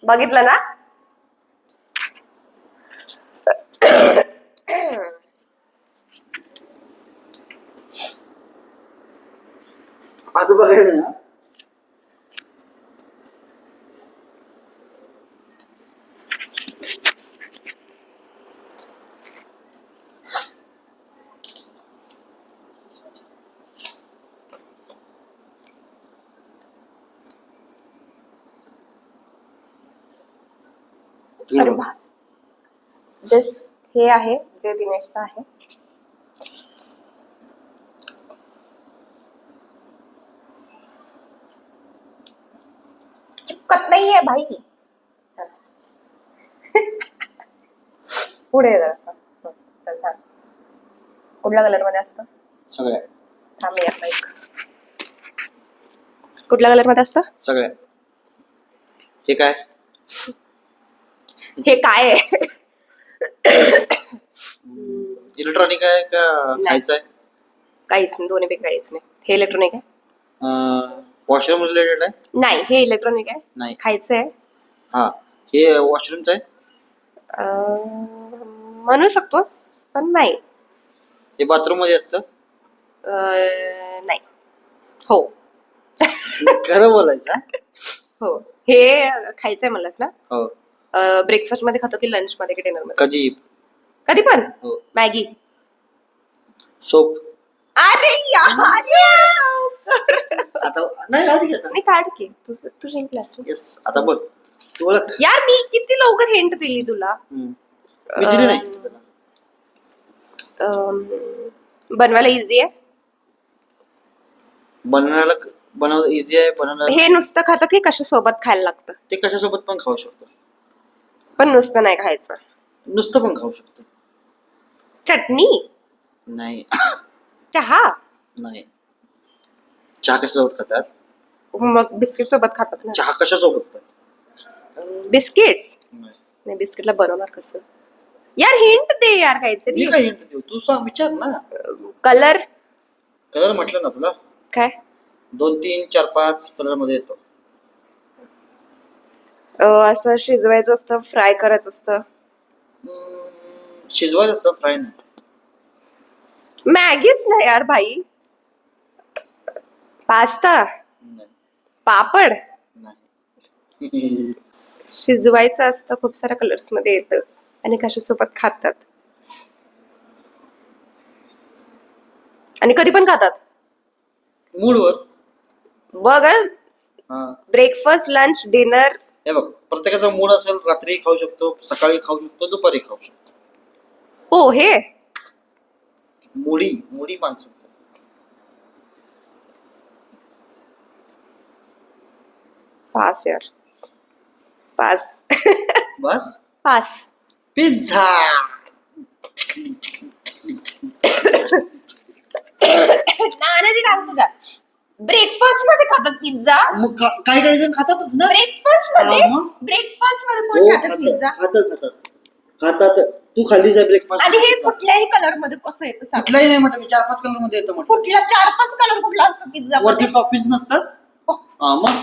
बघितलं ना? माझं बघायला ना अरे भास हे आहे जे दिनेशचं आहे. चिपकत नाहीये भाई. पुढे जरासा. चल सांग. कुठल्या कलर मध्ये असतं? सगळ्या. थांब यार एक. कुठल्या कलर मध्ये असतं? सगळ्या. हे काय? हे काय आहे? इलेक्ट्रॉनिक आहे का खायचं आहे? काहीच नाही, दोन्ही पैकी काहीच नाही. हे इलेक्ट्रॉनिक आहे? वॉशरूम रिलेटेड आहे? नाही, हे इलेक्ट्रॉनिक आहे. नाही. खायचं आहे? हा. हे वॉशरूमचं आहे? म्हणू शकतोस पण नाही. हे बाथरूम मध्ये असतं? नाही. हो. खरं बोलायचं? हो. हे खायचंय म्हणलास ना? हो. ब्रेकफास्ट मध्ये खातो की लंच मध्ये की डिनर मध्ये? कधी? कधी पण? हो. मॅगी? सोप? अरे यार, आता नाही आधी घेता. नाही काढ की तू जिंकलास. येस. आता बोल. तू ओळख. यार मी किती लवकर हिंट दिली तुला. मी दिली नाही. बनवायला इझी आहे? बनवणं इझी आहे. बनवणं हे नुसतं खातात की कशा सोबत खायला लागतं? ते कशासोबत पण खाऊ शकतो. पण नुसतं नाही खायचं. नुसतं पण खाऊ शकतो. चटणी? नाही. चहा? नाही. चहा कशासोबत खातात? मग बिस्किट सोबत खातात ना. चहा कशासोबत पण? बिस्किट्स? नाही, बिस्किटला बनवणार कसं? यार हिंट दे यार काहीतरी. मी काय हिंट देऊ? तू सांग, विचार ना. कलर? कलर म्हटलं ना तुला. काय? 2, 3, 4, 5 कलर मध्ये येतो. असं शिजवायचं असतं, फ्राय करायचं असतं? शिजवायचं असतं, फ्राय नाही. मॅगीच नाही यार भाई. पास्ता? नाही. पापड? नाही. शिजवायचं असतं, खूप साऱ्या कलर्स मध्ये येतं आणि कशासोबत खातात आणि कधी पण खातात. मूडवर. बघ, ब्रेकफास्ट, लंच, डिनर. हे बघ, प्रत्येकाचा मूड असेल, रात्री खाऊ शकतो, सकाळी खाऊ शकतो, दुपारी खाऊ शकतो. पोहे? मुडी माणसाचं. पास यार, पास. बस. पास. पिझ्झा. नानाजी टाक तुझा. ब्रेकफास्ट मध्ये खातात पिझ्झा? मग काही जण खातातच ना. ब्रेकफास्ट मध्ये? ब्रेकफास्ट मध्ये कोण खातात पिझ्झा? खातात. तू खाल्ली जा ब्रेकफास्ट. आणि हे कुठल्याही कलर मध्ये कसं येतं सांग? कुठलाही नाही म्हटलं मी, 4-5 कलर मध्ये येतं म्हटलं. कुठला 4-5 कलर कुठला असतो पिझ्झा? वरती टॉपिंग्स नसतात. मग